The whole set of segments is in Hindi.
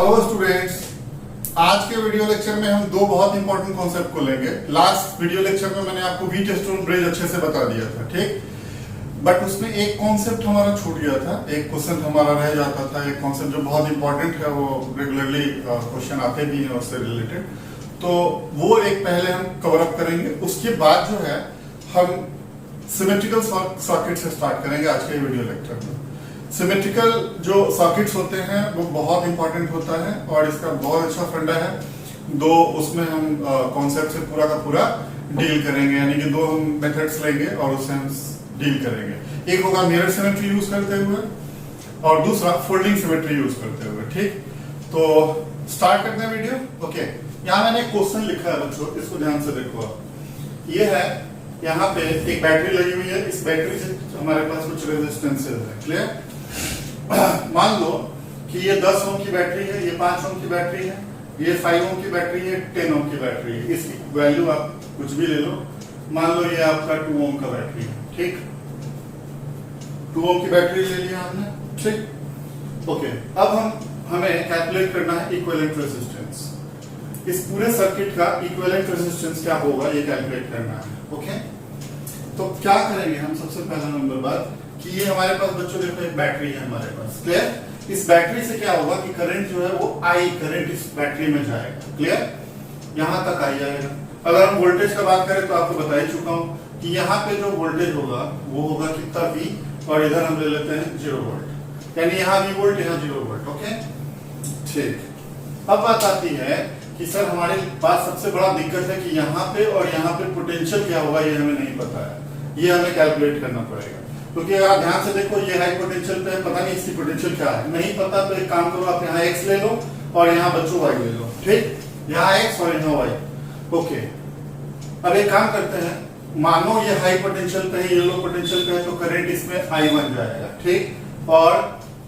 हेलो स्टूडेंट्स, आज के वीडियो लेक्चर में हम दो बहुत इंपॉर्टेंट कॉन्सेप्ट को लेंगे। लास्ट वीडियो लेक्चर में मैंने आपको व्हीटस्टोन ब्रिज अच्छे से बता दिया था, ठीक। बट उसमें एक कॉन्सेप्ट हमारा छूट गया था, एक क्वेश्चन हमारा रह जाता था, एक कॉन्सेप्ट जो बहुत इंपॉर्टेंट है, वो रेगुलरली क्वेश्चन आते भी हैं उससे रिलेटेड। तो वो एक पहले हम कवर अप करेंगे, उसके बाद जो है हम सिमेट्रिकल सर्किट से स्टार्ट करेंगे आज के वीडियो लेक्चर में। सिमेट्रिकल जो सर्किट्स होते हैं वो बहुत इंपॉर्टेंट होता है और इसका बहुत अच्छा फंडा है। दो उसमें हम कॉन्सेप्ट से पूरा का पूरा डील करेंगे, यानी कि दो हम मेथड्स लेंगे और उससे हम डील करेंगे। एक होगा मिरर सिमेट्री यूज करते हुए और दूसरा फोल्डिंग सिमेट्री यूज करते हुए, ठीक। तो स्टार्ट करते हैं वीडियो। ओके, यहाँ मैंने एक क्वेश्चन लिखा है बच्चों, इसको ध्यान से देखो आप। ये है, यहाँ पे एक बैटरी लगी हुई है, इस बैटरी से हमारे पास कुछ रेजिस्टेंसेज है, क्लियर। मान लो कि ये 10 ओम की बैटरी है, ये 5 ओम की बैटरी है, ये 5 ओम की बैटरी है, 10 ओम की बैटरी है। इसकी वैल्यू आप कुछ भी ले लो, मान लो ये आपका 2 ओम का बैटरी है, ठीक। 2 ओम की बैटरी ले लिया हमने, ठीक। ओके, अब हमें कैलकुलेट करना है इक्विवेलेंट रेजिस्टेंस। इस पूरे सर्किट का इक्विवेलेंट रेजिस्टेंस क्या होगा ये कैलकुलेट करना है। ओके, तो क्या करेंगे हम, सबसे पहला नंबर बात कि ये हमारे पास बच्चों देखो एक बैटरी है हमारे पास, क्लियर। इस बैटरी से क्या होगा कि करंट जो है वो आई करंट इस बैटरी में जाएगा, क्लियर, यहां तक आई जाएगा। अगर हम वोल्टेज का बात करें तो आपको बता ही चुका हूं कि यहाँ पे जो वोल्टेज होगा वो होगा कितना V, और इधर हम ले लेते हैं 0 वोल्ट, यानी यहाँ V वोल्ट, यहाँ 0 वोल्ट। ओके, ठीक। अब बात आती है कि सर हमारे पास सबसे बड़ा दिक्कत है कि यहाँ पे और यहाँ पे पोटेंशियल क्या होगा ये हमें नहीं पता है, ये हमें कैलकुलेट करना पड़ेगा। क्योंकि अगर आप ध्यान से देखो ये हाई पोटेंशियल पे है, पता नहीं इसकी पोटेंशियल क्या है, नहीं पता तो एक काम करो, आप यहाँ x ले लो और यहाँ बच्चों y ले लो, ठीक। यहाँ x और यहाँ y। ओके, अब एक काम करते हैं, मानो ये हाई पोटेंशियल पे है, ये लो पोटेंशियल पे है, तो करंट इसमें I1 जाएगा, ठीक। और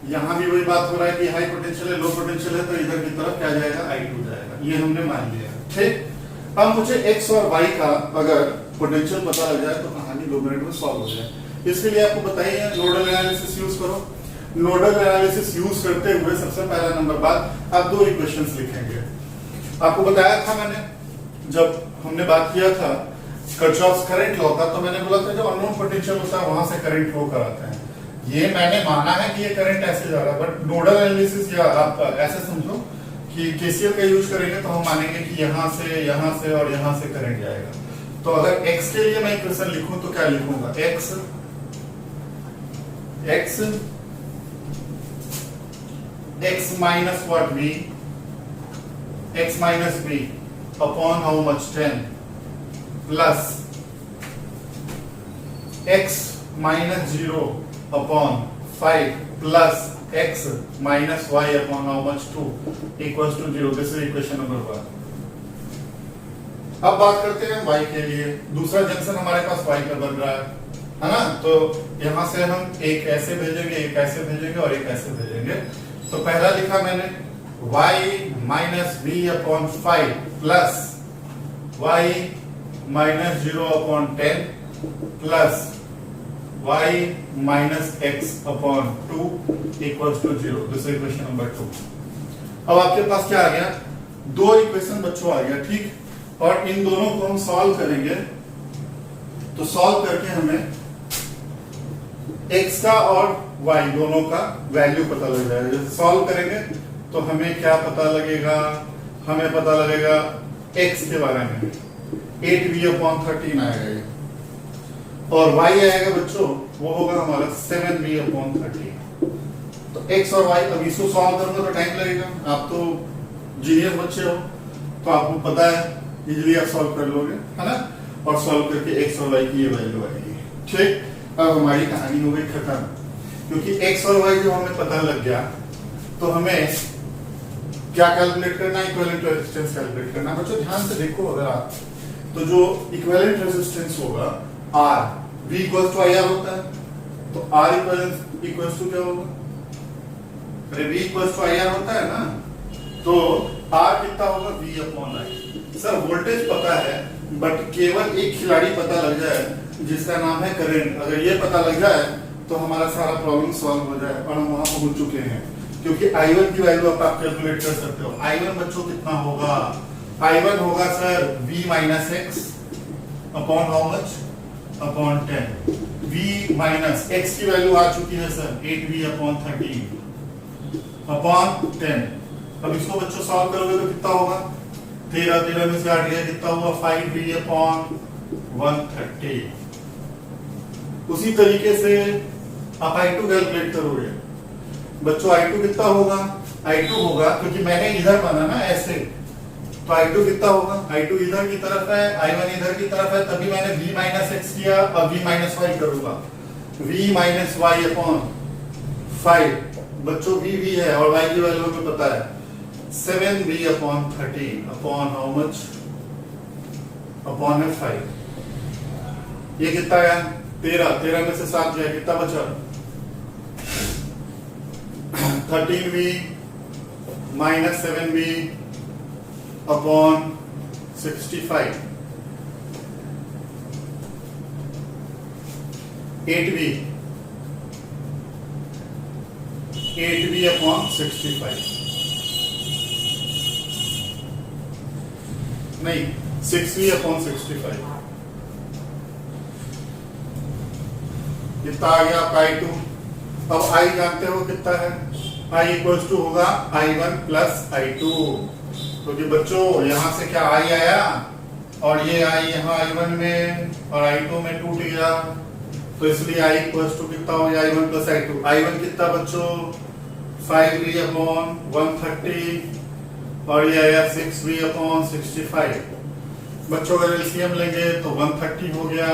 यहाँ भी वही बात हो रहा है कि हाई पोटेंशियल है, लो पोटेंशियल है, तो इधर की तरफ क्या जाएगा, I2 जाएगा, ये हमने मान लिया, ठीक। अब मुझे x और y का अगर पोटेंशियल पता लग जाए तो कहानी 2 मिनट में सॉल्व हो जाए। इसके लिए आपको बताइए नोडल एनालिसिस यूज करो। नोडल एनालिसिस यूज करते हुए सबसे पहला नंबर बात, आप दो इक्वेशंस लिखेंगे। आपको बताया था मैंने, जब हमने बात किया था किरचॉफ्स करंट लॉ का, तो मैंने बोला था जो अननोन पोटेंशियल होता है वहां से करंट फ्लो कराते हैं। ये मैंने माना है कि ये करंट ऐसे जा रहा है, बट नोडल एनालिसिस या आप ऐसे समझो कि केसीएल का यूज करेंगे तो हम मानेंगे कि यहाँ से और यहाँ से करंट जाएगा। तो अगर x के लिए मैं इक्वेशन लिखूं तो क्या लिखूंगा, x minus what v, x minus v upon how much 10 plus x minus 0 upon 5 plus x minus y upon how much 2 equals to 0। This is equation number 1। अब बात करते हैं y के लिए। दूसरा जंक्शन हमारे पास y का बन रहा है ना, तो यहां से हम एक ऐसे भेजेंगे, एक ऐसे भेजेंगे और एक ऐसे भेजेंगे। तो पहला लिखा मैंने y minus v upon 5 plus y minus 0 upon 10 plus y minus x upon 2 equals to 0। This is equation number 2। अब आपके पास क्या आ गया, दो इक्वेशन बच्चों आ गया, ठीक। और इन दोनों को हम सॉल्व करेंगे, तो सॉल्व करके हमें x का और y दोनों का वैल्यू पता लग जाएगा। जैसे सॉल्व करेंगे तो हमें क्या पता लगेगा, हमें पता लगेगा x के बारे में 8v अपॉन 13 आएगा ये, और y आएगा बच्चों वो होगा हमारा 7v अपॉन 13। तो x और y, अब इसको सॉल्व करूंगा तो टाइम लगेगा, आप तो जीनियस बच्चे हो तो आपको पता है, इजीली आप सॉल्व कर लोगे, है ना। और सॉल्व करके x और y की ये वैल्यू आएगी, ठीक। अब हमारी कहानी हो गई खत्म, क्योंकि x और y जो हमें पता लग गया तो हमें क्या कैलकुलेट करना है, इक्विवेलेंट रेजिस्टेंस कैलकुलेट करना। बच्चों ध्यान से देखो, अगर आप तो जो इक्विवेलेंट रेजिस्टेंस होगा R, V equals to IR होता है, तो R इक्वल्स टू क्या होगा, अरे V इक्वल्स टू IR होता है ना, तो R कितना होगा, V upon I। Sir voltage पता है, बट केवल एक खिलाड़ी पता लग जाए जिसका नाम है करंट, अगर ये पता लग जाए तो हमारा सारा प्रॉब्लम सॉल्व हो जाए, और हम वहां पहुंच चुके हैं। क्योंकि I1 की वैल्यू आप कैलकुलेट कर सकते हो। I1 बच्चों कितना होगा? I1 होगा sir v minus x upon how much? Upon 10। v minus x की वैल्यू आ चुकी है सर 8v अपॉन 13 अपॉन 10। अब इसको बच्चों सॉल्व करोगे तो कितना होगा? 13 में से 8 गया, कितना हुआ? 5v upon 130। उसी तरीके से आप I2 कैलकुलेट करोगे बच्चों। I2 कितना होगा? I2 होगा, क्योंकि मैंने इधर बना ना ऐसे, तो I2 कितना होगा? I2 इधर की तरफ है, I1 इधर की तरफ है, तभी मैंने v माइनस एक्स किया। अब v माइनस वाई करूंगा, v माइनस वाई अपॉन 5। बच्चों v है और y की वैल्यू हमें पता है 7v upon 13 upon how much? Upon है 5। ये कितना आया? 13 में से 7 गया, कितना बचा? 13v minus 7v upon 65। 8v upon 65, नहीं 6v अपॉन 65। कितना आ गया आपका I2? अब I जानते हो कितना है? I इक्वल्स टू होगा I1 प्लस I2। क्योंकि बच्चों यहां से क्या I आया और ये I यहाँ I1 में और I2 में टूट गया, तो इसलिए I इक्वल्स टू कितना हो गया? I1 plus I2। I1 कितना बच्चों? 5v अपॉन 130 और ये आया 6v अपॉन 65। बच्चों अगर एलसीएम लेंगे तो 130 हो गया,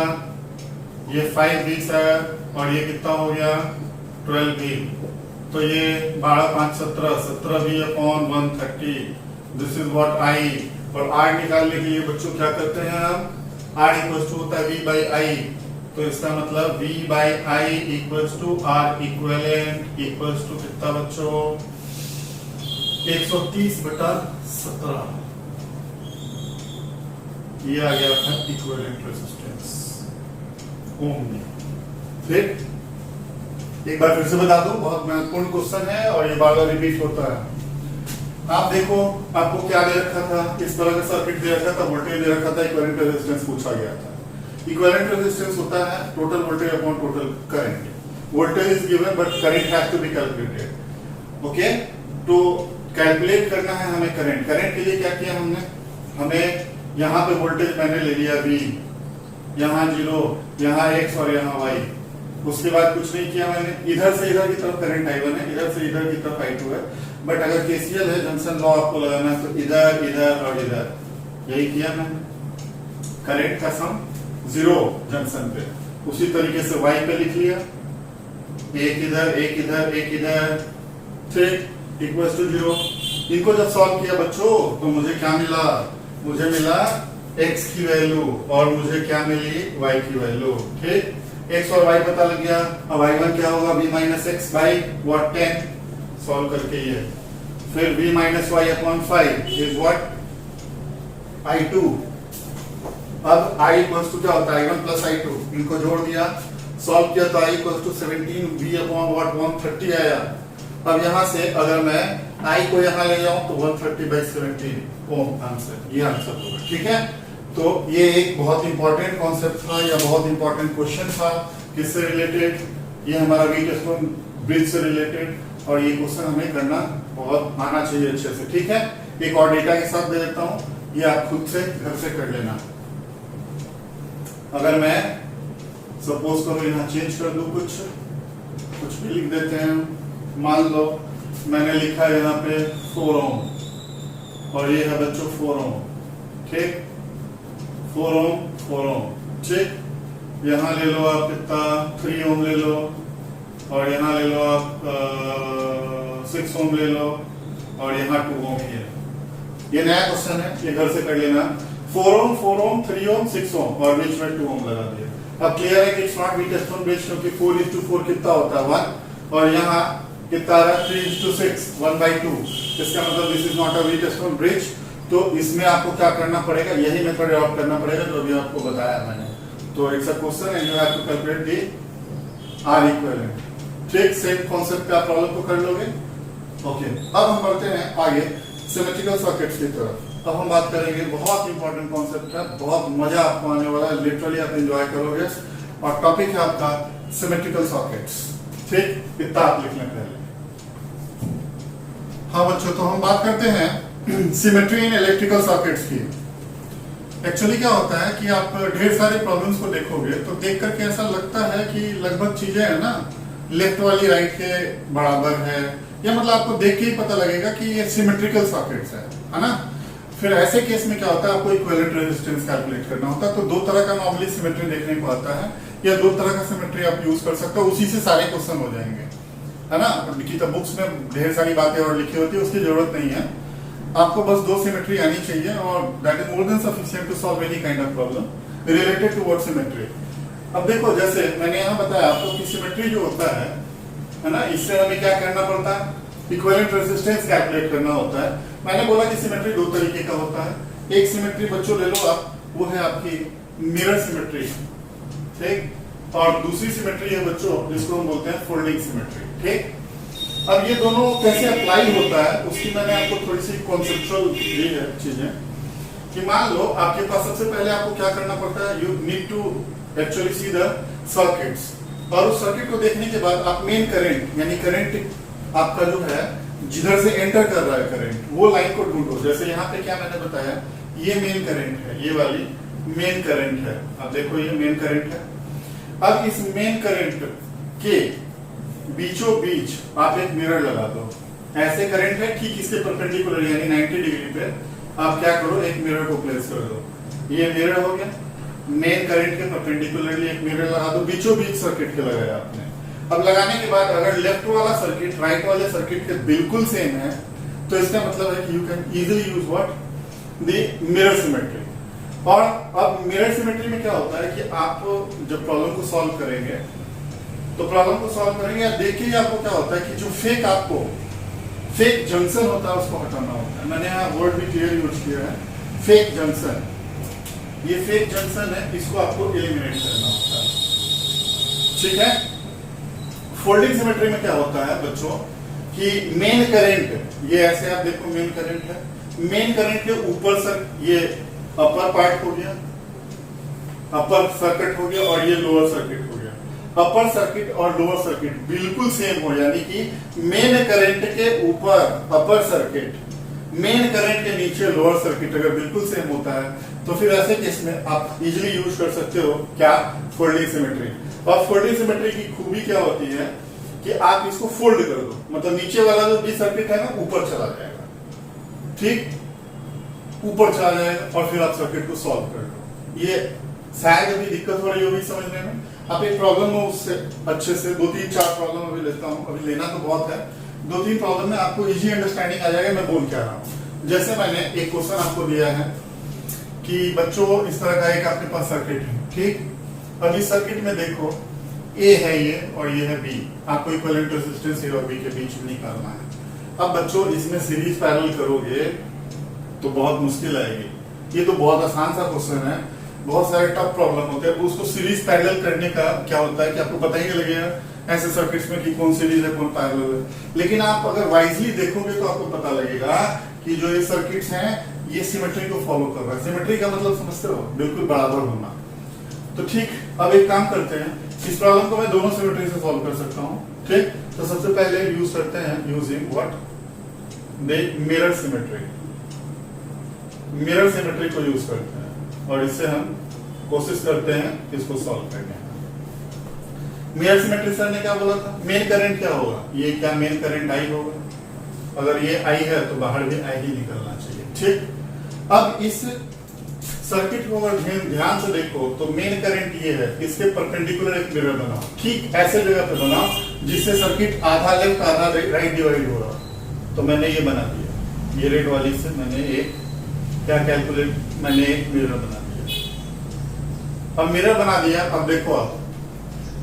ये 5v सर, और ये कितना हो गया? 12v। तो ये 12 5 17, 17v upon 130। This is what I। और R निकालने के लिए बच्चों क्या करते हैं हम? R इक्वल्स टू होता है v बाई I, तो इसका मतलब v by I equals to R equivalent equals to कितना बच्चों? 130/17। ये आ गया था इक्विवेलेंट रेजिस्टेंस ओम में। ठीक, एक बार फिर से बता दूं, बहुत महत्वपूर्ण क्वेश्चन है और ये बार बार रिपीट होता है। आप देखो, आपको क्या दे रखा था? इस तरह का सर्किट दे रखा था, वोल्टेज दे रखा था, इक्विवेलेंट रेजिस्टेंस पूछा गया था। इक्विवेलेंट रेजिस्टेंस होता है total voltage upon total current. Voltage is given but current has to be calculated. Okay, तो कैलकुलेट करना है हमें करंट। करंट के लिए क्या किया हमने? हमें यहाँ पे वोल्टेज मैंने ले लिया V, यहाँ 0, यहाँ X और यहाँ Y। उसके बाद कुछ नहीं किया मैंने। इधर से इधर की तरफ करंट I1 है, इधर से इधर की तरफ I2 है। बट अगर KCL है, जंक्शन लॉ आपको लगाना है, तो इधर इधर और इधर, यही किया मैंने। करंट का सम 0 जंक्शन पे। उसी तरीके से Y पे लिख लिया, एक इधर एक इधर एक इधर, ठीक, इक्वल्स टू 0। इनको जब सॉल्व किया बच्चों तो मुझे क्या मिला? मुझे मिला x की वैल्यू और मुझे क्या मिली? y की वैल्यू। ठीक, x और y पता लग गया। अब I1 क्या होगा? v minus x by what 10 solve करके ये, फिर v minus y upon 5 is what? I2। अब I इक्वल्स टू क्या होता है? I1 प्लस I2, इनको जोड़ दिया, सॉल्व किया तो I equals to 17v upon what 130 आया। अब यहां से अगर मैं I को यहां ले जाऊं तो 130/17 ओम आंसर, ये आंसर होगा। ठीक है, तो ये एक बहुत इंपॉर्टेंट कॉन्सेप्ट था या बहुत इंपॉर्टेंट क्वेश्चन था। किससे रिलेटेड? ये हमारा व्हीटस्टोन ब्रिज से रिलेटेड, और ये क्वेश्चन हमें करना बहुत आना चाहिए अच्छे से। ठीक है, एक और डेटा के साथ दे देता हूं, ये आप खुद से घर से कर लेना। अगर मैं सपोज करो यहाँ चेंज कर दूं, कुछ भी लिख देते हैं। मान लो मैंने लिखा है यहाँ पे 4 ओम और ये है बच्चों 4 ओम। ठीक, 4 ओम, ठीक। यहाँ ले लो आप कितना? 3 ओम ले लो, और यहाँ ले लो आप 6 ओम ले लो, और यहाँ 2 ओम ही है। ये नया क्वेश्चन है, ये घर से कर लेना। 4 ओम, 3 ओम, 6 ओम और बीच में 2 ओम लगा दिया। अब क्लियर है कि इट्स नॉट व्हीटस्टोन ब्रिज, क्योंकि 4:4 कितना होता है? 1, और यहाँ कितना आ रहा है? 3:6, 1/2। इसका मतलब this is not a Wheatstone bridge. तो इसमें आपको क्या करना पड़ेगा? यही मेथड अडॉप्ट करना पड़ेगा जो अभी आपको बताया मैंने। तो it's a question and you have to calculate the R equivalent. ठीक, सेम कॉन्सेप्ट पे आप प्रॉब्लम को कर लोगे। ओके, अब हम बढ़ते हैं आगे सिमेट्रिकल सर्किट्स की तरफ। अब हम बात करेंगे, बहुत इंपॉर्टेंट कॉन्सेप्ट है, बहुत मजा आपको आने वाला है, लिटरली आप एंजॉय करोगे। और टॉपिक है आपका सिमेट्रिकल सर्किट्स। ठीक, इतना आप लिख लें पहले। हाँ बच्चों, तो हम बात करते हैं सिमेट्री इन इलेक्ट्रिकल सर्किट्स की। एक्चुअली क्या होता है कि आप ढेर सारे प्रॉब्लम्स को देखोगे तो देख करके ऐसा लगता है कि लगभग चीजें है ना लेफ्ट वाली राइट के बराबर है, या मतलब आपको देख के ही पता लगेगा कि ये सिमेट्रिकल सर्किट्स है ना। फिर ऐसे केस में क्या होता है, आपको इक्विवेलेंट रेजिस्टेंस कैलकुलेट करना होता है। तो दो तरह का नॉर्मली सिमेट्री देखने को आता है, या दो तरह का सिमेट्री आप यूज कर सकते हो, उसी से सारे क्वेश्चन हो जाएंगे, है ना। की तो बुक्स में ढेर सारी बातें और लिखी होती है, उसकी जरूरत नहीं है। आपको बस दो सिमेट्री आनी चाहिए और that is more than sufficient to solve any kind of problem related to what symmetry. अब देखो, जैसे मैंने यहाँ बताया आपको कि सिमेट्री जो होता है ना, इससे हमें क्या करना पड़ता है, इक्विवेलेंट रेजिस्टेंस कैलकुलेट करना होता है। मैंने बोला कि सिमेट्री दो तरीके का होता है। एक सिमेट्री बच्चों ले लो आप, वो है आपकी मिरर सिमेट्री, ठीक। और दूसरी सिमेट्री है बच्चों जिसको हम बोलते हैं फोल्डिंग सिमेट्री, ठीक। अब ये दोनों कैसे अप्लाई होता है उसकी मैंने आपको थोड़ी सी कॉन्सेप्चुअल दी है चीजें, कि मान लो आपके पास सबसे पहले आपको क्या करना पड़ता है, you need to actually see the circuits. और उस सर्किट को देखने के बाद आप मेन करंट, यानी करंट आपका जो है जिधर से एंटर कर रहा है करंट, वो लाइन को ढूंढो। जैसे यहाँ पे क्या मैंने बताया, ये मेन करंट है, ये वाली मेन करंट है। अब देखो ये मेन करंट है। अब इस मेन करंट के बीचों बीच आप एक मिरर लगा दो। ऐसे करंट है ठीक इसके परपेंडिकुलर, यानी 90 डिग्री पे आप क्या करो, एक मिरर को प्लेस कर दो। ये मिरर हो गया, मेन करंट के परपेंडिकुलरली एक मिरर लगा दो, बीचों बीच सर्किट के लगाया आपने। अब लगाने के बाद अगर लेफ्ट वाला सर्किट राइट वाले सर्किट के बिल्कुल सेम है, तो इसका मतलब है कि you can easily use what, the mirror symmetry. और अब मिरर सिमेट्री में क्या होता है कि आप जब प्रॉब्लम को सॉल्व करेंगे तो प्रॉब्लम को सॉल्व करेंगे, देखिए आपको क्या होता है कि जो फेक आपको फेक जंक्शन होता है उसको हटाना होता है। मैंने यहाँ वर्ड भी क्लियर यूज किया है, फेक जंक्शन। ये फेक जंक्शन है, इसको आपको एलिमिनेट करना होता है, ठीक है। फोल्डिंग सिमेट्री में क्या होता है बच्चों कि मेन करंट, ये ऐसे आप देखो मेन करंट है, मेन करंट के ऊपर सर ये अपर पार्ट हो गया, अपर सर्किट हो गया, और ये लोअर सर्किट हो गया। अपर सर्किट और लोअर सर्किट बिल्कुल सेम हो, यानी कि मेन करंट के ऊपर अपर सर्किट, मेन करंट के नीचे लोअर सर्किट अगर बिल्कुल सेम होता है तो फिर ऐसे केस में आप इजीली यूज कर सकते हो क्या, फोल्डिंग सिमेट्री। और फोल्डिंग सिमेट्री की खूबी क्या होती है कि आप इसको फोल्ड कर दो, मतलब नीचे वाला जो भी सर्किट है ना ऊपर चला जाएगा, ठीक, ऊपर चला जाएगा, और फिर आप सर्किट को सॉल्व कर दो। ये शायद अभी दिक्कत हो रही होगी समझने में। आप एक प्रॉब्लम हो उससे अच्छे से 2-3-4 प्रॉब्लम अभी लेता हूँ, अभी लेना तो बहुत है, 2-3 प्रॉब्लम में आपको इजी अंडरस्टैंडिंग आ जाएगा मैं बोल क्या रहा हूँ। जैसे मैंने एक क्वेश्चन आपको दिया है कि बच्चों इस तरह का एक आपके पास सर्किट है, ठीक। अब इस सर्किट में देखो ए है ये और ये है बी, आपको इक्विवेलेंट रेजिस्टेंस ए और बी के बीच में निकालना है। अब बच्चों इसमें सीरीज पैरेलल करोगे तो बहुत मुश्किल आएगी। ये तो बहुत आसान सा क्वेश्चन है, बहुत सारे टफ प्रॉब्लम होते हैं, उसको सीरीज पैरेलल करने का क्या होता है कि आपको पता ही लगेगा ऐसे सर्किट्स में कि कौन सीरीज है कौन पैरेलल है। लेकिन आप अगर वाइजली देखोगे तो आपको पता लगेगा कि जो ये सर्किट्स हैं ये सिमेट्री को फॉलो कर रहा है। सिमेट्री का मतलब समझते हो, बिल्कुल बराबर होना। तो ठीक, अब एक काम करते हैं, इस प्रॉब्लम को मैं दोनों सिमेट्री से सॉल्व कर सकता हूँ, ठीक। तो सबसे पहले यूज करते हैं using what, the mirror symmetry. Mirror symmetry को यूज करते हैं और इससे हम कोशिश करते हैं इसको सॉल्व करने का। मिरर सिमेट्री सर ने क्या बोला था, मेन करंट क्या होगा, ये क्या मेन करंट आई होगा, अगर ये आई है तो बाहर भी आई ही निकलना चाहिए, ठीक। अब इस सर्किट को अगर ध्यान से देखो तो मेन करंट ये है, इसके परपेंडिकुलर एक मिरर बनाओ, ठीक ऐसे जगह पे बनाओ जिससे सर्किट आधा लेफ्ट आधा राइट डिवाइड हो रहा। तो मैंने ये बना दिया, ये रेड वाली से मैंने एक क्या कैलकुलेट, मैंने एक मिरर बना दिया। अब मिरर बना दिया, अब देखो आप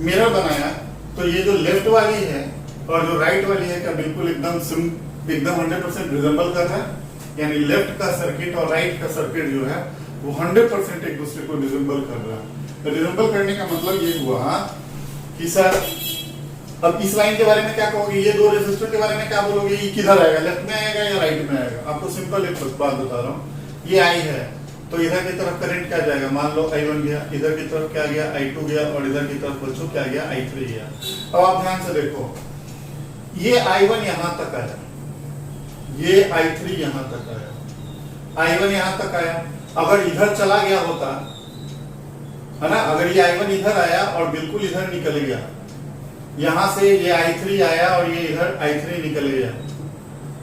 मिरर बनाया तो ये जो लेफ्ट वाली है और जो राइट वाली है क्या बिल्कुल एकदम 100% रिजेंबल कर रहा है, यानी लेफ्ट का सर्किट और राइट का सर्किट जो है वो 100% एक दूसरे को रिजेंबल कर रहा है। रिजेंबल करने का मतलब ये हुआ कि सर अब इस लाइन के बारे में क्या कहोगे, ये दो रेजिस्टर के बारे में क्या बोलोगे, ये किधर आएगा, लेफ्ट में आएगा या राइट में आएगा। आपको सिंपल एक बात बता रहा हूँ, ये आई है तो इधर की तरफ करंट क्या जाएगा, मान लो I1 गया, इधर की तरफ क्या गया I2 गया, और इधर की तरफ बच्चों क्या गया I3 गया। अब आप ध्यान से देखो, ये I1 यहां तक आया, ये I3 यहां तक आया, I1 यहां तक आया। अगर इधर चला गया होता है ना, अगर ये I1 इधर आया और बिल्कुल इधर निकल गया, यहां से ये I3 आया और ये इधर I3 निकल गया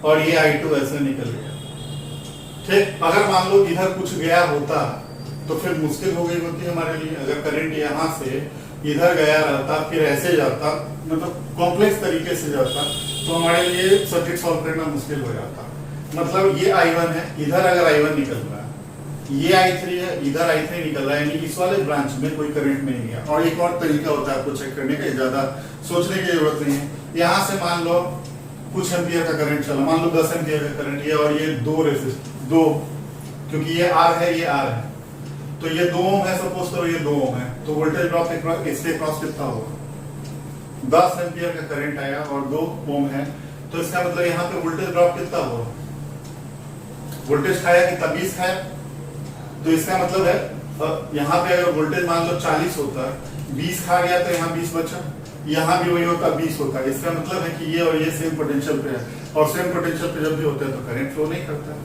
और ये I2 ऐसे निकल गया, ठीक। अगर मान लो इधर कुछ गया होता तो फिर मुश्किल हो गई होती हमारे लिए। अगर करंट यहां से इधर गया रहता फिर ऐसे जाता, मतलब कॉम्प्लेक्स तरीके से जाता, तो हमारे लिए सर्किट सॉल्व करना मुश्किल हो जाता। मतलब ये I1 है, इधर अगर I1 निकल रहा है, ये I3 है, इधर I3 निकल रहा है, यानी इस वाले ब्रांच में कोई करंट नहीं गया। और एक और तरीका होता है आपको चेक करने का, ज्यादा सोचने की जरूरत नहीं है। यहाँ से मान लो कुछ एम्पियर का करंट चला, मान लो 10 एम्पियर का करंट, ये और ये दो, क्योंकि ये R है ये R है, तो ये 2 ओम है, सपोज करो ये 2 ओम है, तो वोल्टेज ड्रॉप इसके क्रॉस कितना होगा, 10 एम्पियर का करंट आया और 2 ओम है, तो इसका मतलब यहाँ पे वोल्टेज ड्रॉप कितना होगा, वोल्टेज खाया कितना 20 खाया, तो इसका मतलब है यहाँ पे अगर वोल्टेज मान लो 40 होता है, 20 खा गया तो यहाँ 20 बचा, यहाँ भी वही होता 20 होता है। इसका मतलब है कि ये और ये सेम पोटेंशियल पे है, और सेम पोटेंशियल पे जब भी होता है तो करंट फ्लो नहीं करता,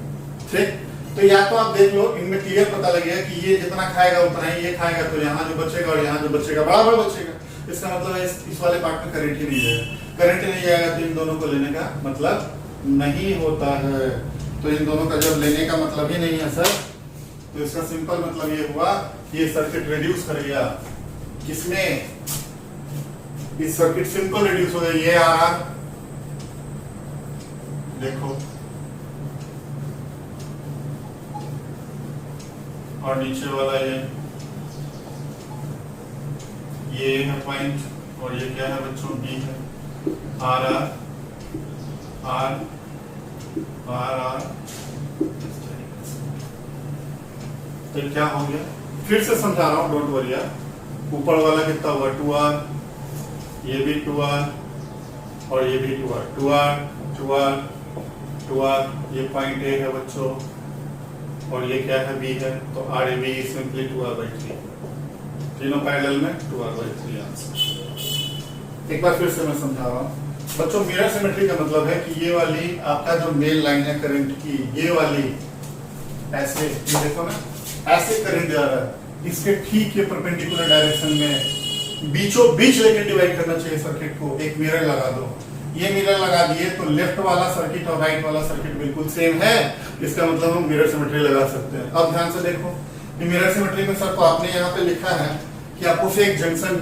ठीक। तो या तो आप देख लो, इनमें क्लियर पता लगेगा कि ये जितना खाएगा उतना ही ये खाएगा, तो यहाँ जो बचेगा और यहाँ जो बचेगा बराबर बचेगा। इसका मतलब है इस वाले पार्ट में करंट ही नहीं जाएगा, करंट ही नहीं जाएगा तो इन दोनों को लेने का मतलब नहीं होता है। तो इन दोनों का जब लेने का मतलब ही नहीं है सर, तो इसका सिंपल मतलब ये हुआ कि ये सर्किट रिड्यूस कर गया किसमें, इस सर्किट सिंपल रिड्यूस हो गया, ये आ रहा देखो, और नीचे वाला ये है पॉइंट, और ये क्या है बच्चों, बी है, R R R R R, तो क्या हो गया, फिर से समझा रहा हूं, डोंट वरी यार। ऊपर वाला कितना हुआ 2R, ये भी 2R और ये भी 2R, 2R 2R 2R, ये पॉइंट ए है बच्चों, और ये क्या है बी है, तो are A be simply 2R/3, तीनों पैरेलल में 2R/3 आंसर। एक बार फिर से मैं समझा रहा हूँ बच्चों, मिरर सिमेट्री का मतलब है कि ये वाली आपका जो मेन लाइन है करंट की, ये वाली ऐसे, ये देखो ना ऐसे करंट जा रहा है, इसके ठीक ये परपेंडिकुलर डायरेक्शन में बीचों बीच लेके डिवाइड करना चाहिए सर्किट को। एक मिरर लगा दो, ये मिरर लगा दिए तो लेफ्ट वाला सर्किट और राइट वाला सर्किट बिल्कुल सेम है, इसका मतलब हम मिरर सिमेट्री लगा सकते हैं। अब ध्यान से देखो, मिरर सिमेट्री में सर तो आपने यहाँ पे लिखा है कि आपको फेक जंक्शन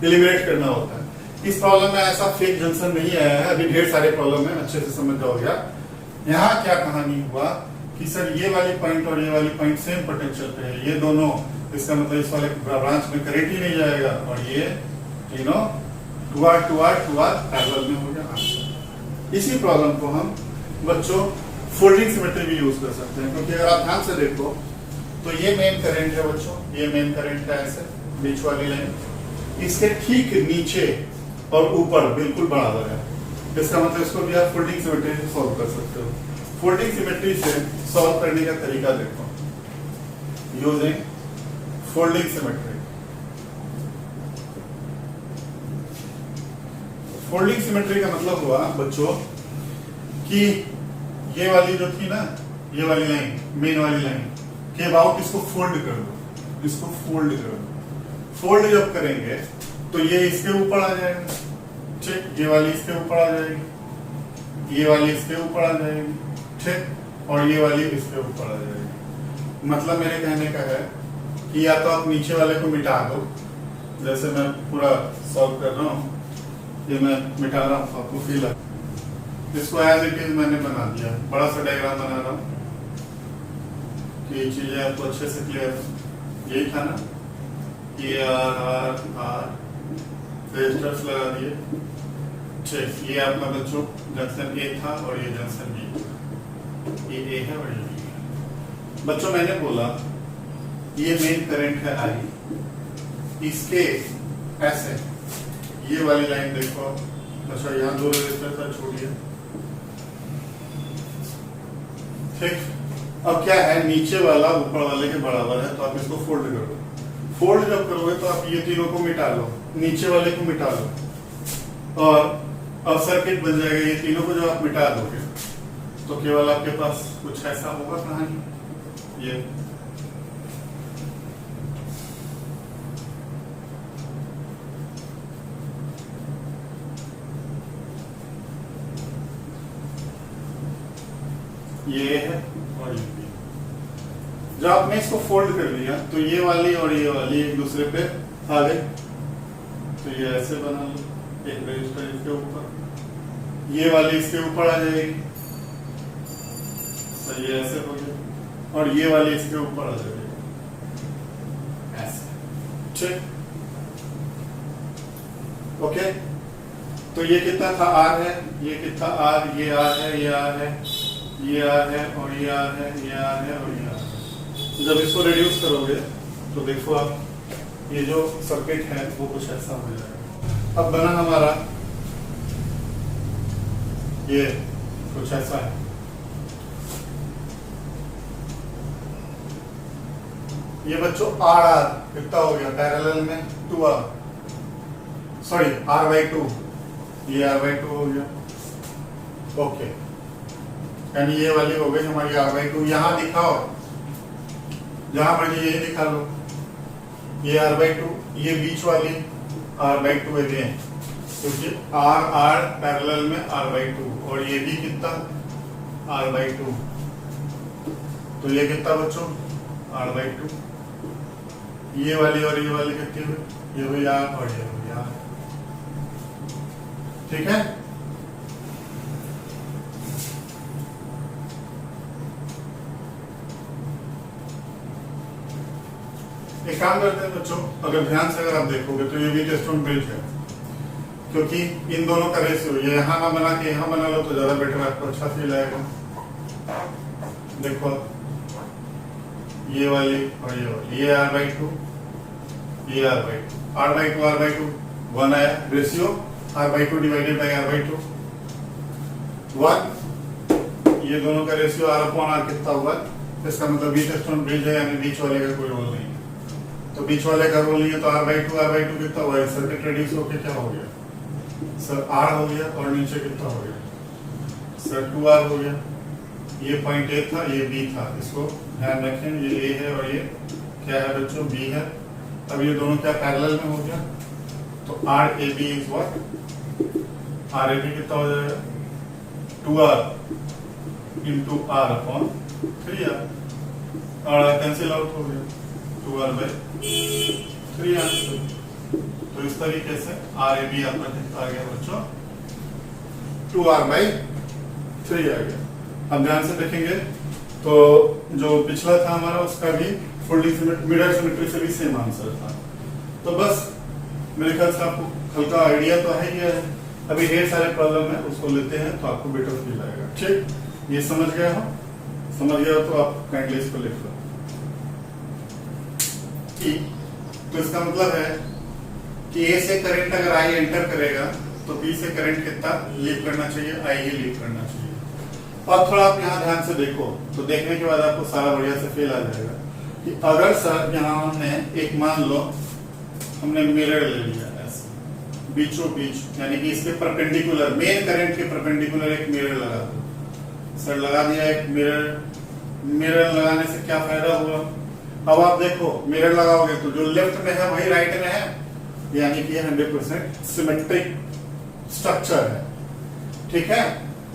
एलिमिनेट करना होता है। इस प्रॉब्लम में ऐसा फेक जंक्शन नहीं आया है, अभी ढेर सारे प्रॉब्लम में अच्छे से समझ जाओगे आप। यहाँ क्या कहानी हुआ कि सर ये वाली पॉइंट और ये वाली पॉइंट सेम पोटेंशियल पे है, ये दोनों, इसका मतलब इस वाले ब्रांच में करंट ही नहीं जाएगा, और ये तीनों 2R 2R 2R पैरेलल में हो गया आंसर। इसी प्रॉब्लम को हम बच्चों फोल्डिंग सिमेट्री भी यूज कर सकते हैं, क्योंकि अगर आप ध्यान से देखो तो ये मेन करंट है बच्चों, ये मेन करंट है ऐसे बीच वाली लाइन, इसके ठीक नीचे और ऊपर बिल्कुल बराबर है, इसका मतलब इसको भी आप फोल्डिंग सिमेट्री से सॉल्व कर सकते हो। फोल्डिंग सिमेट्री से सॉल्व करने का तरीका देखो, using folding symmetry. Folding symmetry का मतलब हुआ बच्चों कि ये वाली जो थी ना, ये वाली लाइन, मेन वाली लाइन के अबाउट इसको फोल्ड कर दो, इसको फोल्ड कर दो। फोल्ड जब करेंगे तो ये इसके ऊपर आ जाएगा, ठीक, ये वाली इसके ऊपर आ जाएगी, ये वाली इसके ऊपर आ जाएगी, ठीक, और ये वाली इसके ऊपर आ जाएगी। मतलब मेरे कहने का है कि या तो आप नीचे वाले को मिटा दो, जैसे मैं पूरा सॉल्व कर रहा हूँ, ये मैं मिटा रहा हूँ, आपको फील है, इसको एज इट इज मैंने बना दिया, बड़ा सा डायग्राम बना रहा हूँ कि चीजें आपको अच्छे से क्लियर हो। यही था ना, ये आर रेजिस्टर्स लगा दिए, ठीक, ये आपका बच्चों जंक्शन ए था और ये जंक्शन बी, ये ए है और ये बी है। बच्चों मैंने बोला ये मेन करंट है आई, इसके ऐसे ये वाली लाइन देखो। अच्छा यहाँ 2 रेजिस्टर था, छोड़िए। ठीक, अब क्या है, नीचे वाला ऊपर वाले के बराबर है, तो आप इसको फोल्ड कर दो। फोल्ड जब करोगे तो आप ये तीनों को मिटा लो, नीचे वाले को मिटा लो, और अब सर्किट बन जाएगा। ये तीनों को जब आप मिटा दोगे तो केवल आपके पास कुछ ऐसा होगा कहानी। ये है और ये। जब आपने इसको फोल्ड कर लिया तो ये वाली और ये वाली एक दूसरे पे आ गई, तो ये ऐसे बना लो, एक रजिस्टर इसके ऊपर, ये वाली इसके ऊपर आ जाएगी, तो ये ऐसे हो गया, और ये वाली इसके ऊपर आ जाएगी ऐसे। ठीक, ओके। तो ये कितना था, आर है, ये कितना आर, ये आर है, ये आर है, ये आर है, और ये आर है, ये आर है, और ये आर है। जब इसको रिड्यूस करोगे तो देखो आप, ये जो सर्किट है वो कुछ ऐसा हो जाएगा। अब बना हमारा ये कुछ ऐसा है। ये बच्चों आर आर कितना हो गया, पैरेलल में 2R, सॉरी R/2, ये R/2 हो गया। ओके, यानी ये वाली हो गई हमारी R/2। यहां दिखाओ, जहां पर ये दिखा लो, ये R/2, ये बीच वाली R/2 है, क्योंकि R R पैरेलल में R/2, और ये भी कितना R/2, तो ये कितना बच्चों R/2। ये वाली और ये वाली कितनी हुई, ये हुई R और ये हुई R। ठीक है, एक काम करते हैं बच्चों, अगर ध्यान से अगर आप देखोगे तो ये भी टेस्टोन ब्रिज है, क्योंकि इन दोनों का रेशियो, ये यहाँ ना बना के यहाँ बना लो तो ज्यादा बेटर, आपको अच्छा फील आएगा। देखो ये वाली और ये वाली, ये R/2, ये R/2, R/2 R/2 1 आया, ratio R/2 divided by R/2 1। ये दोनों का रेशियो R/R कितना हुआ, इसका मतलब बीच टेस्टोन ब्रिज है, यानी बीच वाले का कोई रोल नहीं है। तो बीच वाले का रोल नहीं है, तो R/2 कितना हुआ है, सर्किट रिड्यूस होके क्या हो गया सर, R हो गया, और नीचे कितना हो गया सर 2R हो गया। ये पॉइंट A था, ये B था, इसको ध्यान रखें, ये A है और ये क्या है बच्चों, B है। अब ये दोनों क्या पैरेलल में हो गया, तो RAB इज व्हाट, RAB कितना हो जाएगा 2R इंटू R/3R, और कैंसिल आउट हो गया 2R/3R। तो इस तरीके से RAB आपका कितना आ गया बच्चों 2R/3 आ गया। अब ध्यान से देखेंगे तो जो पिछला था हमारा उसका भी फोल्डिंग मिरर सिमेट्री से भी सेम आंसर था। तो बस मेरे ख्याल से आपको हल्का आइडिया तो है ही है। अभी ढेर सारे प्रॉब्लम है, उसको लेते हैं तो आपको बेटर फील आएगा। ठीक, ये समझ गया हो, समझ गया हो तो आप काइंडली इसको लिख लो। तो इसका मतलब है कि A से करंट अगर I एंटर करेगा तो B से करंट कितना लीव करना चाहिए, I ही लीव करना चाहिए। और थोड़ा आप यहाँ ध्यान से देखो, तो देखने के बाद आपको सारा बढ़िया से फील आ जाएगा कि अगर सर यहाँ हमने एक मान लो हमने मिरर ले लिया ऐसे बीचों बीच, यानी कि इसके परपेंडिकुलर मेन करंट के परपेंडिकुलर एक मिरर लगा दो। सर लगा दिया एक मिरर, मिरर लगाने से क्या फायदा हुआ, अब आप देखो मिरर लगाओगे तो जो लेफ्ट में है वही राइट में है, यानी कि 100% सिमेट्रिक स्ट्रक्चर है। ठीक है,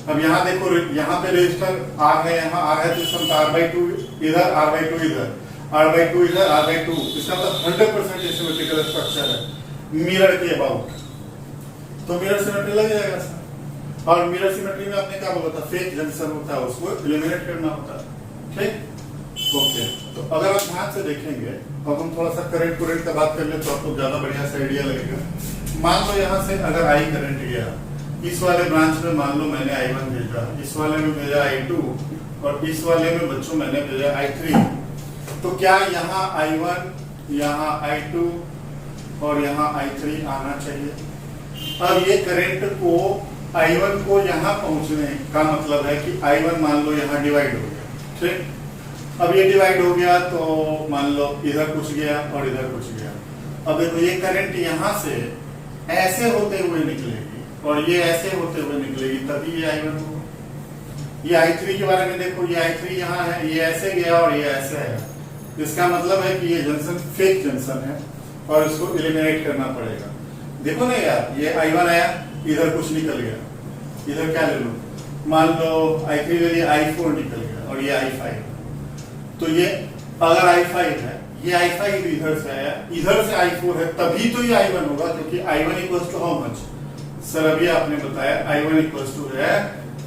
अब यहाँ देखो, यहाँ पे रजिस्टर R है, यहाँ R है, तो इसका R/2 इधर, R/2 इधर, R/2 इधर, R/2, इसका मतलब 100% सिमेट्रिकल स्ट्रक्चर है मिरर के अबाउट, तो मिरर सिमेट्री लग जाएगा सर। और मिरर सिमेट्री में आपने क्या बोला था, फेक जंक्शन होता है उसको एलिमिनेट करना होता है। ठीक, ओके। तो अगर आप ध्यान से देखेंगे, अब हम थोड़ा सा करंट कुरेंट का बात कर ले तो आपको ज्यादा बढ़िया सा आइडिया लगेगा। मान लो यहाँ से अगर I करंट गया, इस वाले ब्रांच में मान लो मैंने I1 भेजा, इस वाले में भेजा I2, और इस वाले में बच्चों मैंने भेजा I3, तो क्या यहाँ I1, यहाँ I2 और यहाँ I3 आना चाहिए? अब ये करंट को I1 को यहाँ पहुंचने का मतलब है कि I1 मान लो यहाँ डिवाइड हो गया, ठीक। अब ये डिवाइड हो गया तो मान लो इधर कुछ गया और इधर कुछ गया। अब देखो ये करंट यहाँ से ऐसे होते हुए निकलेगी और ये ऐसे होते हुए निकलेगी, तभी ये I1 होगा। ये I3 के बारे में देखो, ये I3 यहाँ है, ये ऐसे गया और ये ऐसे है। इसका मतलब है कि ये जंक्शन फेक जंक्शन है और इसको एलिमिनेट करना पड़ेगा। देखो ना यार, ये I1 आया, इधर कुछ निकल गया, इधर क्या ले लो, मान लो I3 ले लिया, I4 निकल गया और ये I5। तो ये अगर I5 है, ये I5 इधर से आया, इधर से I4 है, तभी तो ये I1 होगा, क्योंकि I1 equals to how much? Sir अभी आपने बताया I1 इक्वल्स टू है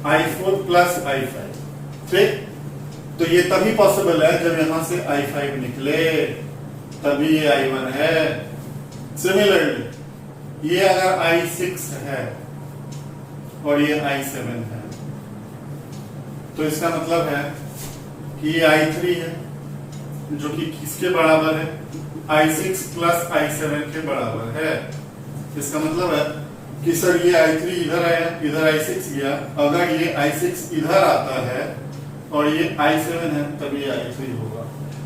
I4 प्लस I5, ठीक। तो ये तभी पॉसिबल है जब यहां से I5 निकले, तभी ये I1 है। सिमिलरली ये अगर I6 है और ये I7 है, तो इसका मतलब है कि ये I3 है, जो कि किसके बराबर है? I6 प्लस I7 के बराबर है। इसका मतलब है कि सर ये I3 इधर आया, इधर I6 गया, अगर ये I6 इधर आता है और ये I7 है, तभी ये I3 होगा।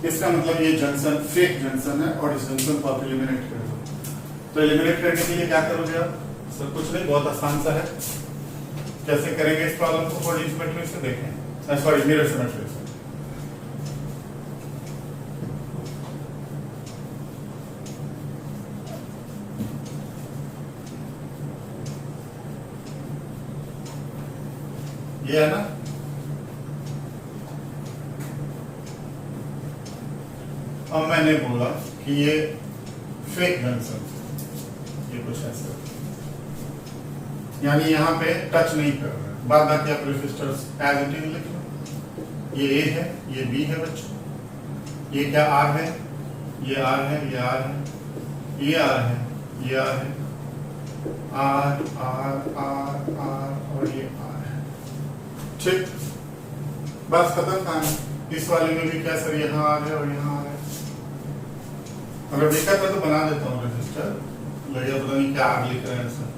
इसका मतलब ये जंक्शन फेक जंक्शन है और इस जंक्शन को आप एलिमिनेट कर दो। तो एलिमिनेट करने के लिए क्या करोगे आप? सर कुछ नहीं, बहुत आसान सा है। कैसे करेंगे इस प्रॉब्लम को? कोऑर्डिनेट सिमेट्री से देखें, सॉरी मिरर सिमेट्री से। ये है ना, अब मैंने बोला कि ये फेक जंक्शन, ये कुछ ऐसा, यानी यहाँ पे टच नहीं कर रहा है। बाद बाकी आप रेजिस्टर्स एज इट इज लिख लो। ये A है, ये B है बच्चों, ये क्या R है, ये R है, ये R है, ये R है, ये R है, R R R R और ये R है, ठीक। बस खत्म कहानी। इस वाले में भी क्या सर, यहाँ आ गया और यहाँ आ गया। अगर देखा था तो बना देता हूँ रजिस्टर, भैया पता नहीं क्या आग लिख रहे हैं सर।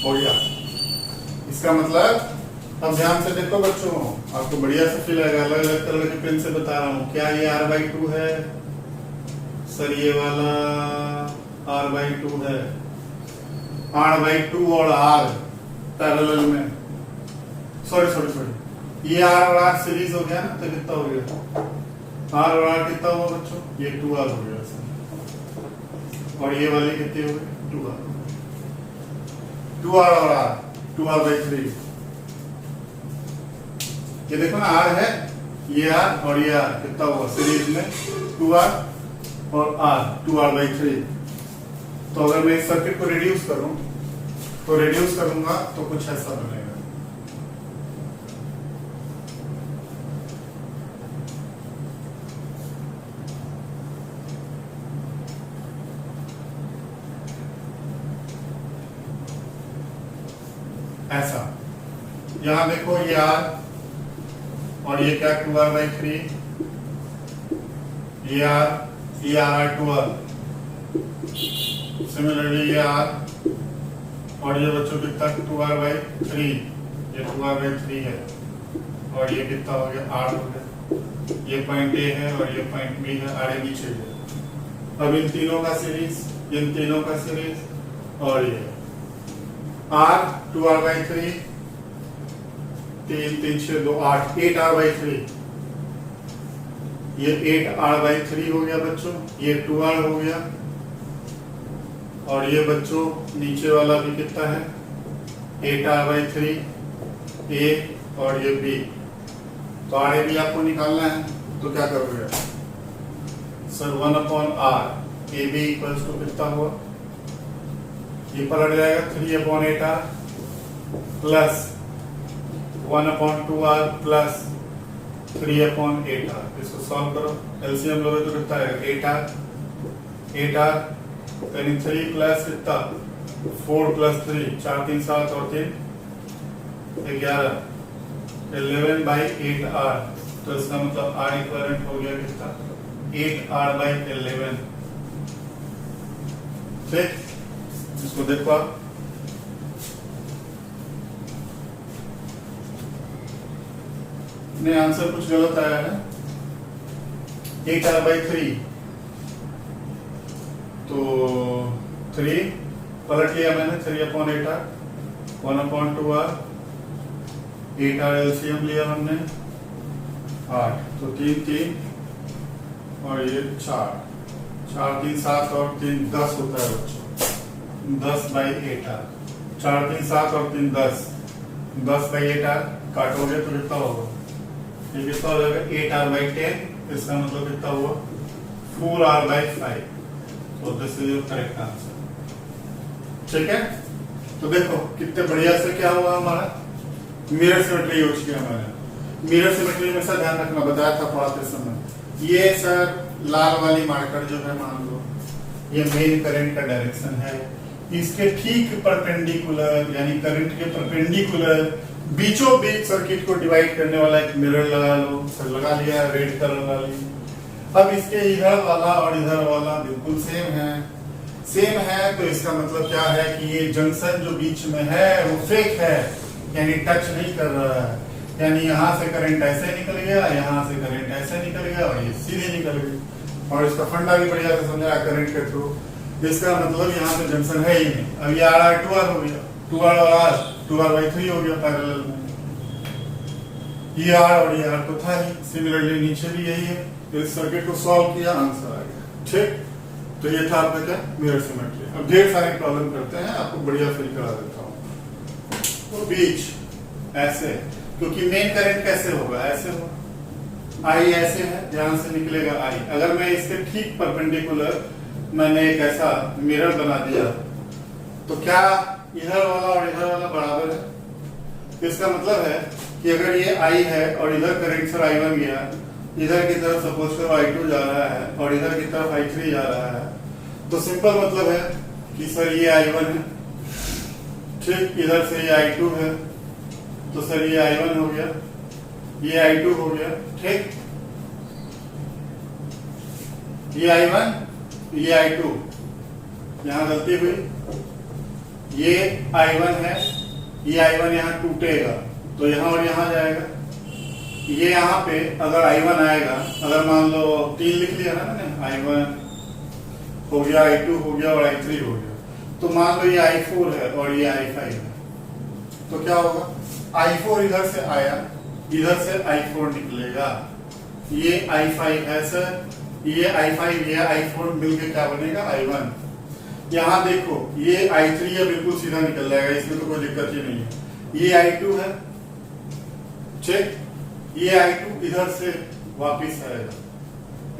हो गया। इसका मतलब अब ध्यान से देखो बच्चों, आपको बढ़िया से फील आएगा। अलग अलग कलर के पेन से बता रहा हूँ। क्या ये R/2 है सर? ये वाला R/2 है। R/2 और R पैरेलल में, सॉरी ये R और R सीरीज हो गया ना, तो कितना हो गया? R और R कितना हुआ बच्चों? ये 2R हो गया सर। और ये वाले कितने हो गए? 2R। 2R और R, 2R/3। ये देखो ना, R है, ये R और ये R कितना हुआ सीरीज में? 2R और R, 2R/3। तो अगर मैं इस सर्किट को रिड्यूस करूं, तो रिड्यूस करूंगा तो कुछ ऐसा बनेगा। ऐसा, यहां देखो ये R और ये क्या 2R/3, ये R, ये R 2R, सिमिलरली ये R और ये बच्चों कितना 2R/3, ये 2R/3 है और ये कितना हो गया? R हो गया। ये पॉइंट A है और ये पॉइंट B है, आगे नीचे है। अब इन तीनों का सीरीज, इन तीनों का सीरीज और ये R 2R/3, 3 3 6 2 8, 8R/3। ये 8R/3 हो गया बच्चों, ये 2R हो गया और ये बच्चों नीचे वाला भी कितना है? 8R/3 A और ये B। तो आगे भी आपको निकालना है, तो क्या करोगे sir? 1/R AB equals to कितना हुआ? ये पलट जाएगा 3/8R plus 1/2R plus 3/8R। इसको सॉल्व करो, एलसीएम लोगे तो कितना आएगा? 8R यानी 3 प्लस कितना? 4 प्लस 3, 4 3 7 और 3 11 11 बाई 8R, तो इसका मतलब R इक्विवेलेंट हो गया कितना 8R बाई 11। ठीक, इसको देखो आप, ने आंसर कुछ गलत आया है। 8R बाई 3, तो 3 पलट लिया मैंने, 3/8R 1/2R, 8R एलसीएम लिया हमने 8, तो 3 3 और ये 4 4 3 7 और 3 10 होता है बच्चों, 10 बाई 8R, 4 3 7 और 3 10, 10 बाई 8R काटोगे तो कितना होगा, ये कितना हो जाएगा 8R बाई 10, इसका मतलब कितना हुआ 4R बाई 5, तो this is your correct answer. ठीक है, तो देखो कितने बढ़िया से क्या हुआ हमारा मिरर सिमेट्री यूज किया मैंने। मिरर सिमेट्री में सर ध्यान रखना, बताया था पढ़ाते समय, ये सर लाल वाली मार्कर जो है मान लो ये मेन करंट का डायरेक्शन है, इसके ठीक परपेंडिकुलर यानी करंट के परपेंडिकुलर बीचों बीच सर्किट को डिवाइड करने वाला एक मिरर लगा लो, सर लगा लिया रेड कलर वाली। अब इसके इधर वाला और इधर वाला बिल्कुल सेम है, तो इसका मतलब क्या है कि ये जंक्शन जो बीच में है वो फेक है, यानी टच नहीं कर रहा है, यानी यहाँ से करंट ऐसे निकल गया, यहाँ से करंट ऐसे निकल गया और ये सीधे निकल गई, और इसका फंडा भी बढ़िया से समझाया करंट के थ्रू। इसका मतलब यहाँ पे जंक्शन है ही नहीं। अब ये R 2R हो गया, 2R और R 2R बाई 3 हो गया पैरेलल में, ये R और ये R तो था ही, सिमिलरली नीचे भी यही है, तो इस सर्किट को सॉल्व किया, आंसर आ गया। ठीक, तो ये था आपका क्या मिरर सिमेट्री। अब ढेर सारे प्रॉब्लम करते हैं, आपको बढ़िया फिल करा देता हूँ। तो बीच ऐसे, क्योंकि मेन करंट कैसे होगा, ऐसे होगा, I ऐसे है, ध्यान से निकलेगा I। अगर मैं इसके ठीक परपेंडिकुलर मैंने एक ऐसा मिरर बना दिया, तो क्या इधर वाला और इधर वाला बराबर है? इसका मतलब है कि अगर ये I है और इधर करंट सर I1 गया, इधर की तरफ सपोज करो I2 जा रहा है और इधर की तरफ I3 जा रहा है, तो सिंपल मतलब है कि सर ये I1 है, ठीक, इधर से ये I2 है, तो सर ये I1 हो गया, ये I2 हो गया, ठीक, ये I1 ये I2, यहां गलती हुई, ये I1 है, ये I1 यहां टूटेगा तो यहां और यहां जाएगा, ये यहाँ पे अगर I1 आएगा, अगर मान लो 3 लिख लिया ना मैंने, I1 हो गया, I2 हो गया और I3 हो गया, तो मान लो ये I4 है और ये I5 है, तो क्या होगा, I4 इधर से आया, इधर से I4 निकलेगा, ये I5 है सर, ये I5 ये I4 मिलके क्या बनेगा I1। यहाँ देखो ये I3 है, बिल्कुल सीधा निकल जाएगा, इसमें तो कोई दिक्कत ही नहीं है, ये I2 है, ठीक, ये I2 इधर से वापिस आएगा,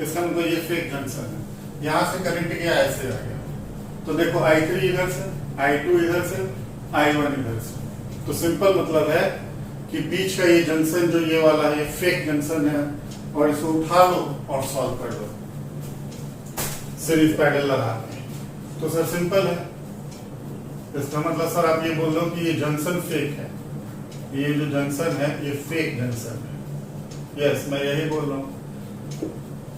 इसका मतलब ये फेक जंक्शन है, यहाँ से करंट गया ऐसे आ गया, तो देखो I3 इधर से, I2 इधर से, I1 इधर से, तो सिंपल मतलब है कि बीच का ये जंक्शन जो ये वाला है फेक जंक्शन है, और इसको उठा लो और सॉल्व कर दो सीरीज पैरेलल लगा के। तो सर सिंपल है, इसका मतलब सर आप ये बोल दो कि ये जंक्शन फेक है, ये जो जंक्शन है ये फेक जंक्शन है। यस, मैं यही बोल रहा हूँ,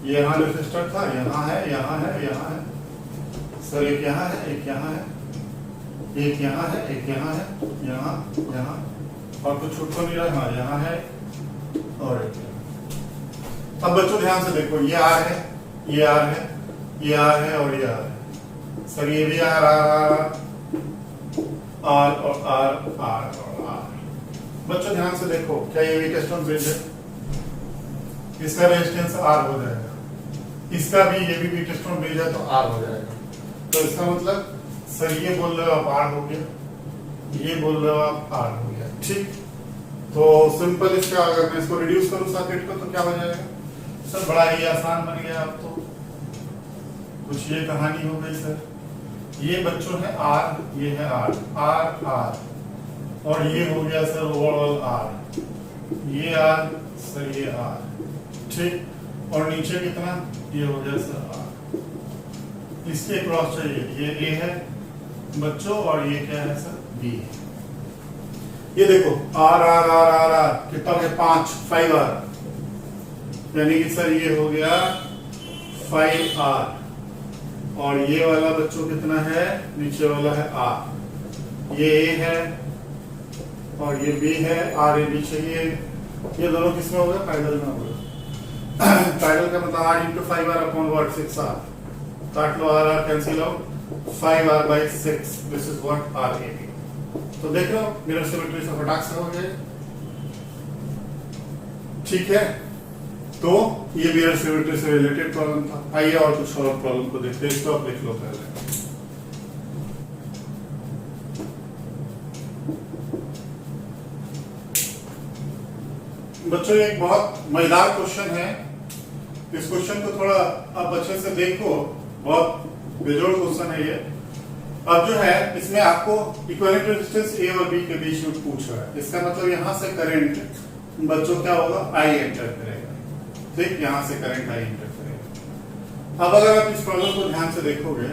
ये यहाँ रेजिस्टर था, यहाँ है, यहाँ है, यहाँ है सर, एक यहाँ है, एक यहाँ है, एक यहाँ है, एक यहाँ है, यहाँ यहाँ और कुछ छूट तो नहीं रहा, हाँ यहाँ है और एक यहाँ। अब बच्चों ध्यान से देखो, ये R है, ये R है, ये R है और ये R है सर, ये भी R और R। बच्चों ध्यान से देखो, क्या ये वीटस्टोन ब्रिज है, इसका रेजिस्टेंस R हो जाएगा, इसका भी, ये भी वीटस्टोन ब्रिज है तो R हो जाएगा, तो इसका मतलब सर ये बोल रहे हो आप R हो गया, ये बोल रहे हो आप R हो गया, ठीक। तो सिंपल इसका अगर मैं इसको रिड्यूस करूं सर्किट को तो क्या हो जाएगा सर, बड़ा ही आसान बन गया। अब तो कुछ ये कहानी हो गई सर, ये बच्चों है R, ये है R, R और ये हो गया सर ओवरऑल R, ये R सर, ये R, ठीक, और नीचे कितना, ये हो गया सर R, इसके क्रॉस चाहिए, ये A है बच्चों और ये क्या है सर B है। ये देखो R R R R R कितना हो गया 5 आर, यानी कि सर ये हो गया 5 आर, और ये वाला बच्चों कितना है, नीचे वाला है आर, ये ए है और ये बी है, आर ए बी चाहिए, ये दोनों किसमें होगा, पैरेलल में होगा। पैरेलल का मतलब R into 5 R upon what 6 R, काट लो R R cancel out, 5 R by 6, this is what R A B. तो देख लो मिरर सिमेट्री से फटाक से हो गए, ठीक है। तो ये मिरर सिमेट्री से रिलेटेड प्रॉब्लम था। आइए और कुछ और प्रॉब्लम को देखते हैं, इसको आप लिख लो पहले। बच्चों एक बहुत मजेदार क्वेश्चन है, इस क्वेश्चन को थोड़ा आप अच्छे से देखो, बहुत बेजोड़ क्वेश्चन है ये। अब जो है इसमें आपको इक्विवेलेंट रेजिस्टेंस ए और बी के बीच में पूछ रहा है, इसका मतलब यहां से करंट बच्चों क्या होगा, आई एंटर करेगा, ठीक, यहां से करंट आई एंटर करेगा। अब अगर आप इस प्रॉब्लम को ध्यान से देखोगे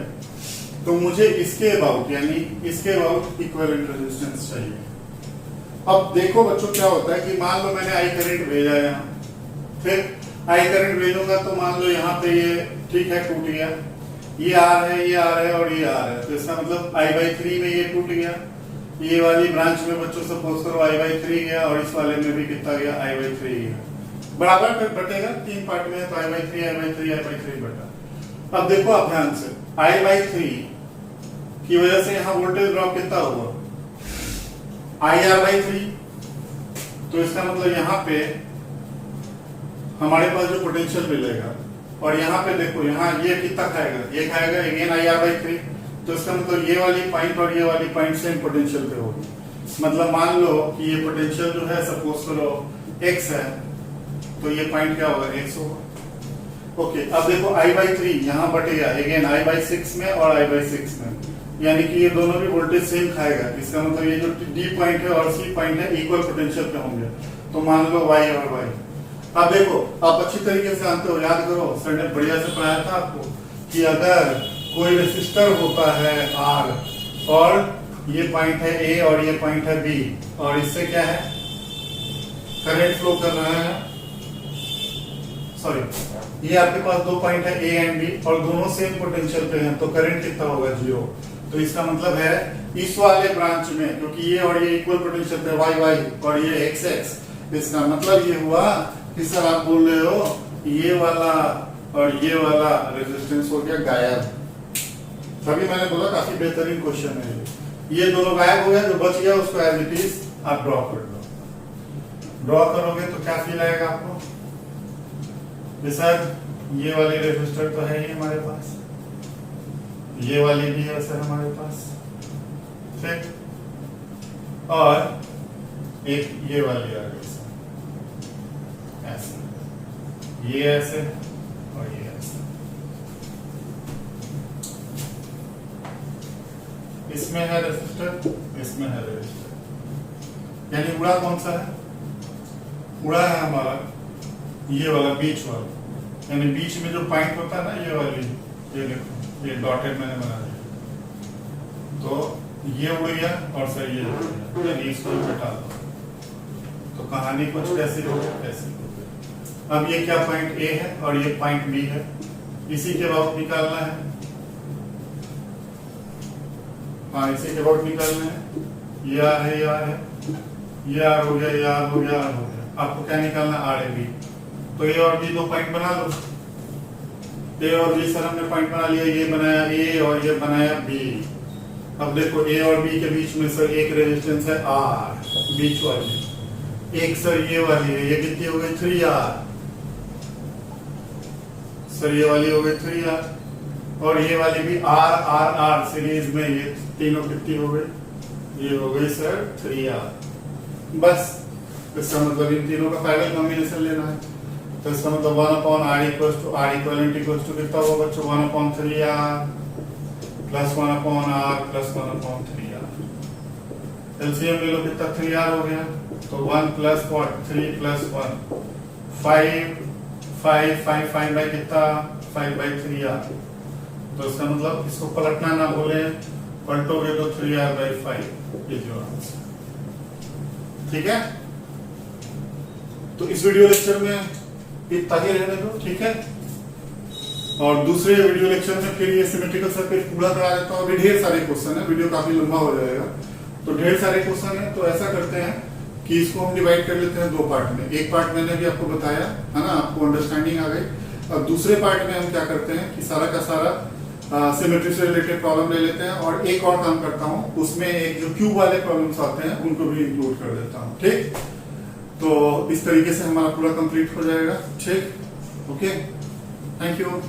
तो मुझे इसके अबाउट, यानी इसके अबाउट इक्विवेलेंट रेजिस्टेंस चाहिए। अब देखो बच्चों क्या होता है कि मान लो मैंने आई करंट भेजा यहाँ, फिर आई करंट भेजूंगा तो मान लो यहाँ पे ये ठीक है टूट गया, ये आर है, ये आर है और ये आर है, तो इसका मतलब I/3 में ये टूट गया, ये वाली ब्रांच में बच्चों सपोज करो I/3 गया और इस वाले में भी कितना गया, I/3 गया, बराबर फिर बटेगा, 3 पार्ट में है तो I/3 बटा। अब देखो आप ध्यान से, I/3 की वजह से यहाँ वोल्टेज ड्रॉप कितना हुआ, IR/3, तो इसका मतलब यहाँ पे हमारे पास जो पोटेंशियल मिलेगा, और यहाँ पे देखो यहाँ ये कितना खाएगा, ये खाएगा अगेन IR/3, तो इसका मतलब ये वाली पॉइंट और ये वाली पॉइंट सेम पोटेंशियल पे होगी। मतलब मान लो कि ये पोटेंशियल जो है सपोज करो x है, तो ये पॉइंट क्या होगा, x होगा। ओके, अब देखो I/3 यहाँ बटेगा अगेन I/6 में और I/6 में, यानी कि ये दोनों भी वोल्टेज सेम खाएगा, इसका मतलब ये जो D पॉइंट है और C पॉइंट है इक्वल पोटेंशियल पे होंगे, तो मान लो y और y। अब देखो आप अच्छी तरीके से जानते हो, याद करो सर ने बढ़िया से पढ़ाया था आपको कि अगर कोई रेसिस्टर होता है R और ये पॉइंट है A और ये पॉइंट है B, और इससे क्या है करंट फ्लो कर रहा है, सॉरी ये आपके पास दो पॉइंट है A एंड B और दोनों सेम पोटेंशियल पे हैं, तो करंट कितना होगा, 0। तो इसका मतलब है इस वाले ब्रांच में, क्योंकि ये और ये इक्वल पोटेंशियल पे y और ये x, इसका मतलब ये हुआ कि सर आप बोल रहे हो ये वाला और ये वाला रेजिस्टेंस हो गया गायब। तभी मैंने बोला काफी बेहतरीन क्वेश्चन है ये दोनों गायब हो गया, जो बच गया उसको एज इट इज आप ड्रॉ कर लो। ड्रॉ करोगे तो क्या फील आएगा आपको, सर ये वाली रेजिस्टर तो है ही हमारे पास, ये वाली भी है सर हमारे पास, ठीक, और एक ये वाली आ गई सर ऐसे, ये ऐसे और ये ऐसे, इसमें है रेजिस्टर, इसमें है रेजिस्टर, यानी उड़ा कौन सा है, उड़ा है हमारा ये वाला बीच वाला, यानी बीच में जो पॉइंट होता है ना ये वाली, ये देखो ये डॉटेड मैंने बना दिया, तो ये उड़ गया और सर ये उड़ गया, यानी इसको घटा दो, तो कहानी कुछ कैसी हो गई, कैसी हो गई। अब ये क्या पॉइंट A है और ये पॉइंट B है, इसी के अबाउट निकालना है, हाँ इसी के अबाउट निकालना है, ये R है, ये R है, ये R हो गया, ये R हो गया, R हो गया, आपको क्या निकालना है, R है B, तो A और B दो पॉइंट बना लो, A और B सर हमने पॉइंट बना लिया, ये बनाया A और ये बनाया B। अब देखो A और B के बीच में सर एक रेजिस्टेंस है R, बीच वाली, एक सर ये वाली है, ये कितनी हो गई 3R, सर ये वाली हो गई 3R, और ये वाली भी R R R सीरीज में, ये तीनों कितनी हो गई, ये हो गई सर 3R। बस इसका मतलब इन तीनों का पैरेलल कॉम्बिनेशन लेना है, तो इसका मतलब 1/R इक्वलेंट इक्वल्स टू कितना होगा बच्चों, 1/3R plus 1/R plus 1/3R, LCM ले लो कितना 3R हो गया, तो 1 प्लस 3 प्लस 1 5 5 5 5 बाई कितना 5/3R, तो इसका मतलब इसको पलटना ना भूले, पलटोगे तो 3R/5, ये जो आंसर। ठीक है, तो इस वीडियो लेक्चर में इतना ही रहने दो, ठीक है। और दूसरे वीडियो लेक्चर में फिर ये सिमेट्रिकल सर्किट पूरा करा देता हूँ। अभी ढेर सारे क्वेश्चन है, वीडियो काफी लंबा हो जाएगा, तो ढेर सारे क्वेश्चन है। तो ऐसा करते हैं कि इसको हम डिवाइड कर लेते हैं दो पार्ट में। एक पार्ट मैंने भी आपको बताया है ना, आपको अंडरस्टैंडिंग आ गई। अब दूसरे पार्ट में हम क्या करते हैं कि सारा का सारा सिमेट्री से रिलेटेड प्रॉब्लम ले लेते हैं, और एक और काम करता हूँ, उसमें एक जो क्यूब वाले प्रॉब्लम्स आते हैं उनको भी इंक्लूड कर देता हूँ, ठीक। तो इस तरीके से हमारा पूरा कंप्लीट हो जाएगा, ठीक। Okay, thank you.